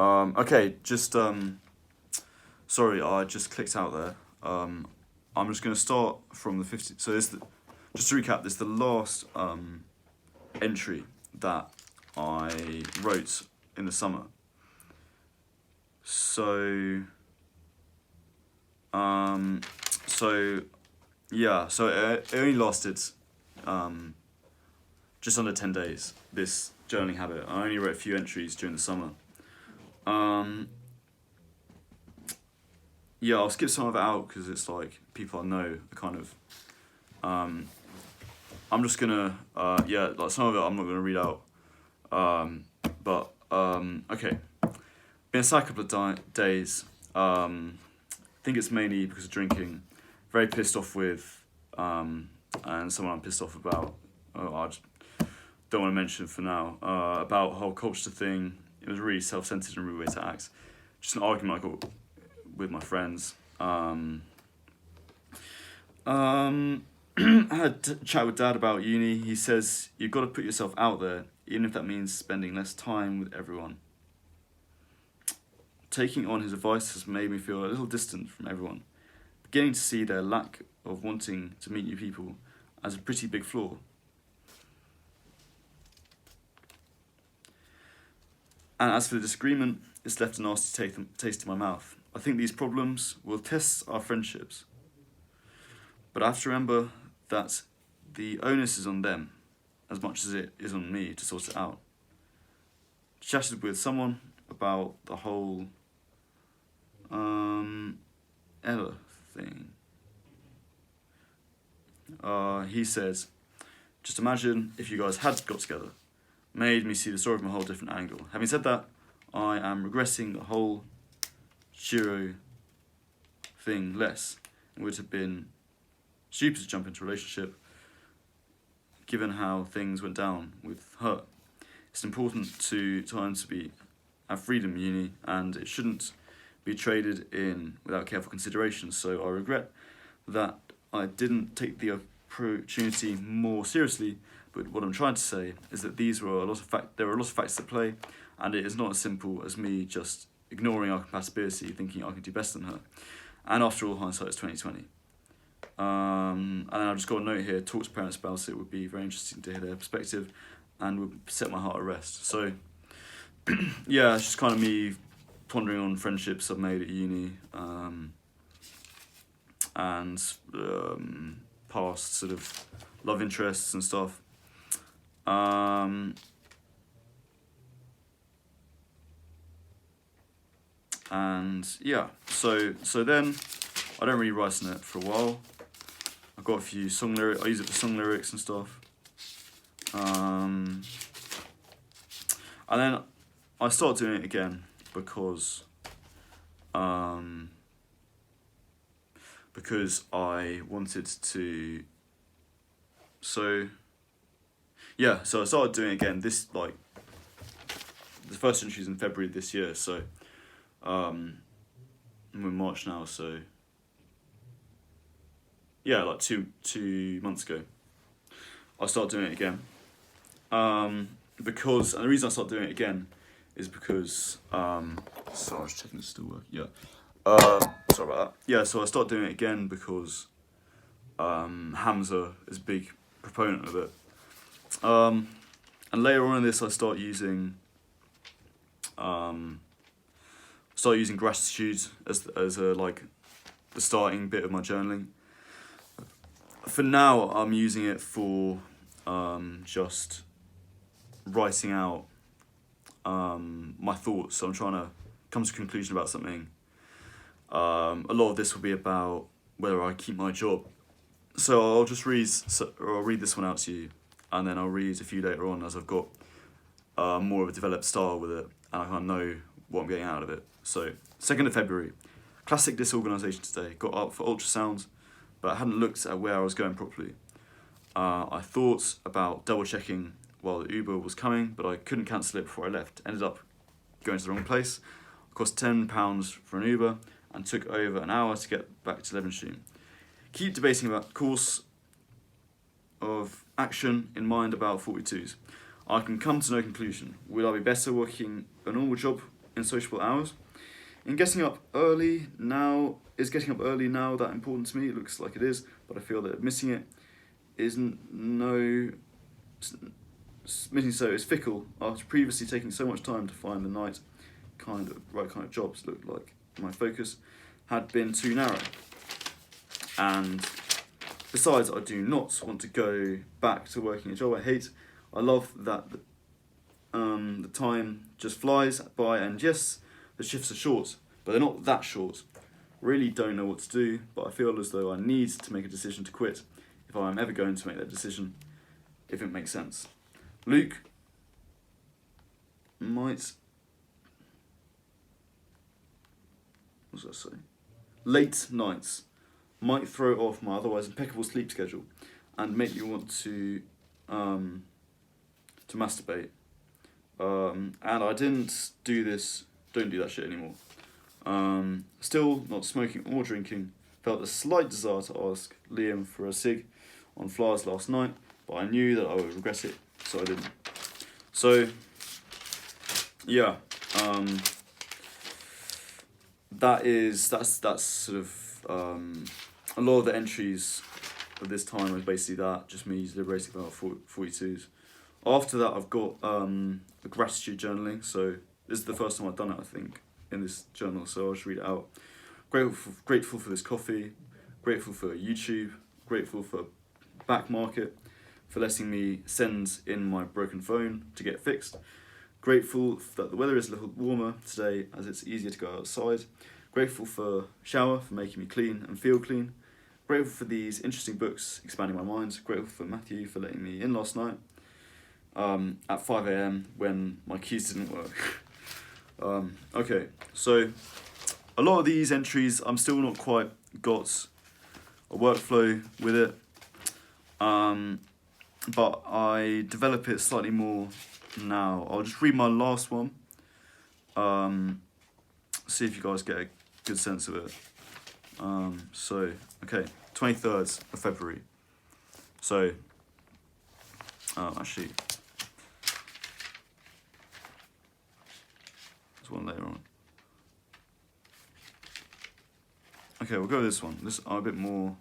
Okay, just sorry, I just clicked out there. I'm just gonna start from the 50. So just to recap, this is the last entry that I wrote in the summer. So um, so yeah, so it only lasted just under 10 days. This journaling habit. I only wrote a few entries during the summer. Um, yeah, I'll skip some of it out because it's like people I know are kind of. I'm just gonna yeah, like some of it I'm not gonna read out. But okay, been a sad couple of days. I think it's mainly because of drinking. Very pissed off with and someone I'm pissed off about. I just don't want to mention for now. About whole culture thing. It was really self-centered and rude way to act. Just an argument I got with my friends. I had a chat with Dad about uni. He says you've got to put yourself out there, even if that means spending less time with everyone. Taking on his advice has made me feel a little distant from everyone, beginning to see their lack of wanting to meet new people as a pretty big flaw. And as for the disagreement, it's left a nasty taste in my mouth. I think these problems will test our friendships, but I have to remember that the onus is on them as much as it is on me to sort it out. Chatted with someone about the whole Ella thing. He says, just imagine if you guys had got together. Made me see the story from a whole different angle. Having said that, I am regressing the whole Shiro thing less. It would have been stupid to jump into a relationship given how things went down with her. It's important to time to have freedom in uni, and it shouldn't be traded in without careful consideration. So I regret that I didn't take the opportunity more seriously. But what I'm trying to say is that there were a lot of factors at play, and it is not as simple as me just ignoring our compatibility, thinking I can do better than her. And after all, hindsight is 2020. And then I've just got a note here: talk to parents about it. Would be very interesting to hear their perspective, and would set my heart at rest. So, yeah, it's just kind of me pondering on friendships I've made at uni, and past sort of love interests and stuff. And yeah, so then I don't really write on it for a while. I've got a few song lyrics. I use it for song lyrics and stuff. And then I started doing it again because I wanted to. So I started doing it again. This the first entry is in February this year. So we're in March now. So yeah, like two months ago, I started doing it again. And the reason I started doing it again is because sorry, I was checking this still work. Yeah. Sorry about that. Yeah, so I started doing it again because Hamza is a big proponent of it. And later on in this, I start using gratitude as a the starting bit of my journaling. For now, I'm using it for just writing out my thoughts. So I'm trying to come to a conclusion about something. A lot of this will be about whether I keep my job. So I'll just read this one out to you, and then I'll read a few later on as I've got more of a developed style with it, and I kind of know what I'm getting out of it. So 2nd of February, classic disorganisation today. Got up for ultrasounds, but I hadn't looked at where I was going properly. I thought about double checking while the Uber was coming, but I couldn't cancel it before I left. Ended up going to the wrong place. It cost £10 for an Uber and took over an hour to get back to Levenshulme. Keep debating about course of action in mind about 42s. I can come to no conclusion. Will I be better working a normal job in sociable hours. In getting up early now, is getting up early now that important to me? It looks like it is, but I feel that missing it isn't missing so is fickle after previously taking so much time to find the right kind of jobs looked like. My focus had been too narrow. And besides, I do not want to go back to working a job I hate. I love that the time just flies by, and yes, the shifts are short, but they're not that short. Really don't know what to do, but I feel as though I need to make a decision to quit if I am ever going to make that decision, if it makes sense. Luke might... What does that say? Late nights might throw off my otherwise impeccable sleep schedule and make me want to masturbate. And I don't do that shit anymore. Still not smoking or drinking. Felt a slight desire to ask Liam for a cig on Flyers last night, but I knew that I would regret it, so I didn't. So, yeah, that's sort of a lot of the entries of this time was basically that, just me liberating about 42s. After that, I've got the gratitude journaling. So this is the first time I've done it, I think, in this journal. So I'll just read it out. Grateful for this coffee. Grateful for YouTube. Grateful for Back Market for letting me send in my broken phone to get fixed. Grateful that the weather is a little warmer today as it's easier to go outside. Grateful for shower for making me clean and feel clean. Grateful for these interesting books expanding my mind. Grateful for Matthew for letting me in last night at 5 a.m. when my keys didn't work. Okay, so a lot of these entries I'm still not quite got a workflow with it, but I develop it slightly more now. I'll just read my last one, see if you guys get a good sense of it. So, okay, 23rd of February. So, actually, there's one later on. Okay, we'll go with this one. This are a bit more.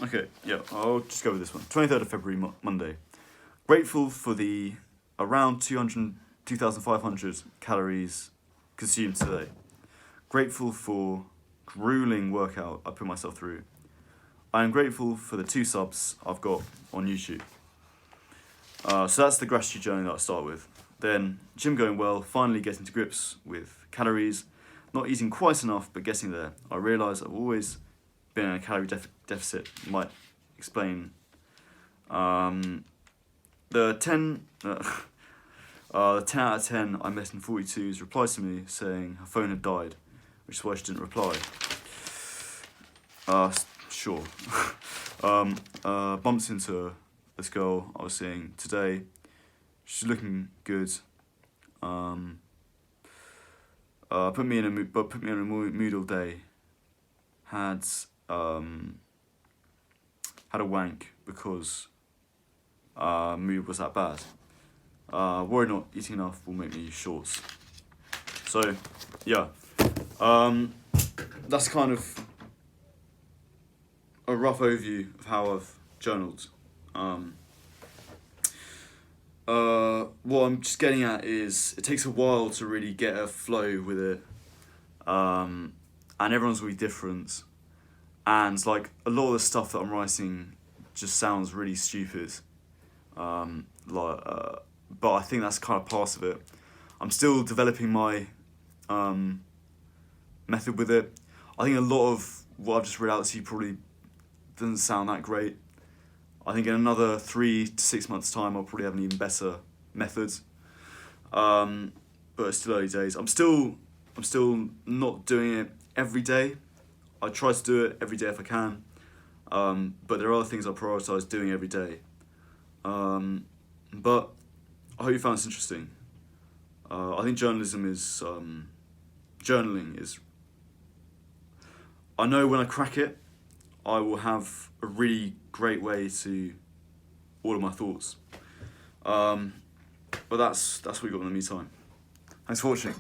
Okay, yeah, I'll just go with this one. 23rd of February, Monday. Grateful for the around 2,500 calories consumed today. Grateful for grueling workout I put myself through. I am grateful for the 2 subs I've got on YouTube. So that's the gratitude journey that I start with. Then, gym going well, finally getting to grips with calories, not eating quite enough, but getting there. I realise I've always been in a calorie deficit. Might explain. The 10 out of 10 I met in 42s replied to me saying her phone had died, which is why she didn't reply. Sure. Bumped into this girl I was seeing today. She's looking good. Put me in a mood all day. Had a wank because mood was that bad. Worried not eating enough will make me shorts. So, yeah, that's kind of a rough overview of how I've journaled. What I'm just getting at is it takes a while to really get a flow with it, and everyone's really different, and like a lot of the stuff that I'm writing just sounds really stupid, but I think that's kind of part of it. I'm still developing my method with it. I think a lot of what I've just read out to you probably doesn't sound that great. I think in another 3 to 6 months' time, I'll probably have an even better method. But it's still early days. I'm still not doing it every day. I try to do it every day if I can. But there are other things I prioritise doing every day. But I hope you found this interesting. I think journalism is journaling is, I know when I crack it, I will have a really great way to order my thoughts. But that's what we got in the meantime. Thanks for watching.